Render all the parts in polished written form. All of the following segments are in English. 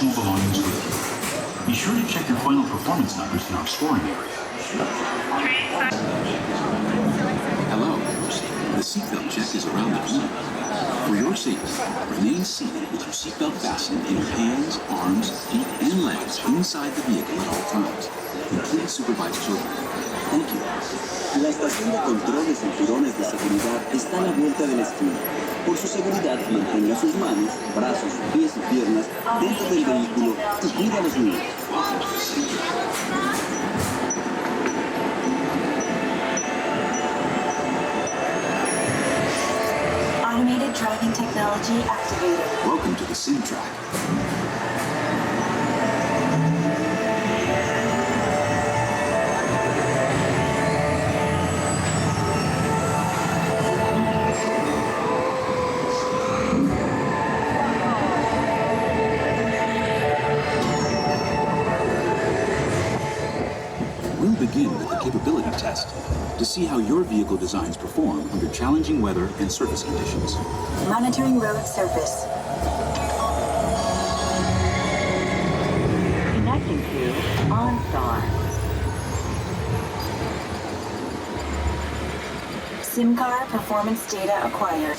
personal belongings with you. Be sure to check your final performance numbers in our storing area. Hello. The seatbelt check is around the corner. For your safety, remain seated with your seatbelt fastened in your hands, arms, feet, and legs inside the vehicle at all times. Complete supervised children. Thank you. La estación de control de cinturones de seguridad está a la vuelta de la esquina. Por su seguridad, mantenga sus manos, brazos, pies y piernas dentro del vehículo y cuida a los niños. Automated driving technology activated. Welcome to the sim track. We'll begin with the capability test to see how your vehicle designs perform under challenging weather and surface conditions. Monitoring road surface. Connecting to OnStar. SIM car performance data acquired.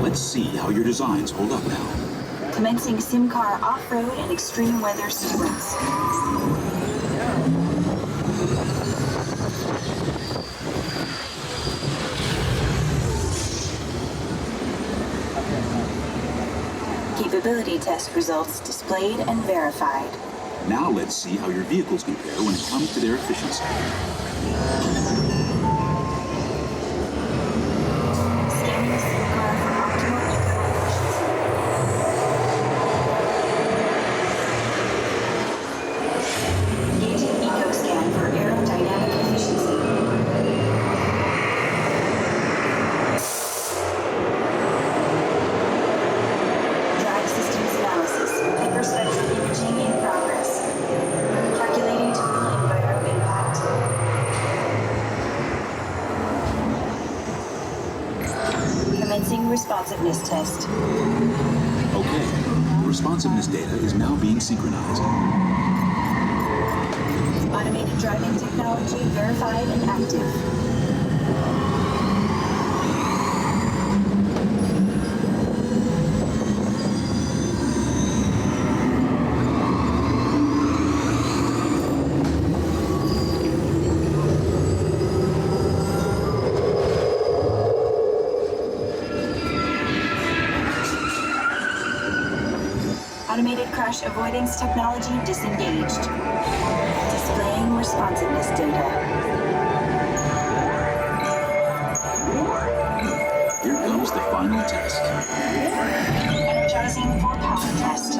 Let's see how your designs hold up now. Commencing SIM car off-road and extreme weather sequence. Capability test results displayed and verified. Now let's see how your vehicles compare when it comes to their efficiency. Scanning SIM car for optimal eco-efficiency. Engaging eco-scan for aerodynamic efficiency. Drive systems analysis. Hyperspectral imaging in progress. Calculating total enviro impact. Commencing responsiveness test. Okay, the responsiveness data is now being synchronized. Automated driving technology verified and active. Automated crash avoidance technology disengaged. Displaying responsiveness data. Here comes the final test. Energizing for power test.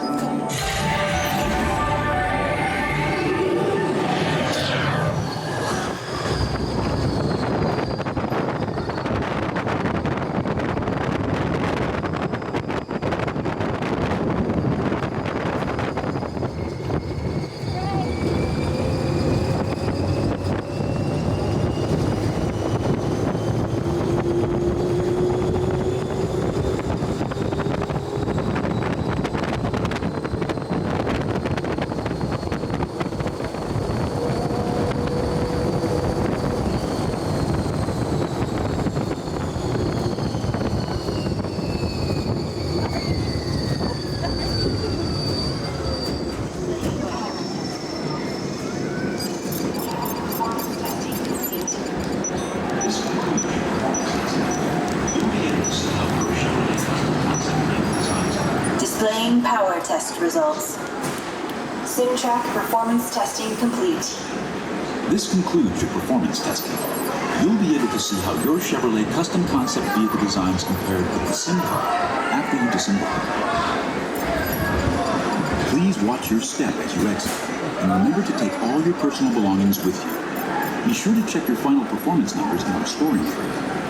Displaying power test results. SimTrack performance testing complete. This concludes your performance testing. You'll be able to see how your Chevrolet custom concept vehicle designs compared with the sim car after you disembark. Please watch your step as you exit, and remember to take all your personal belongings with you. Be sure to check your final performance numbers in our storing area.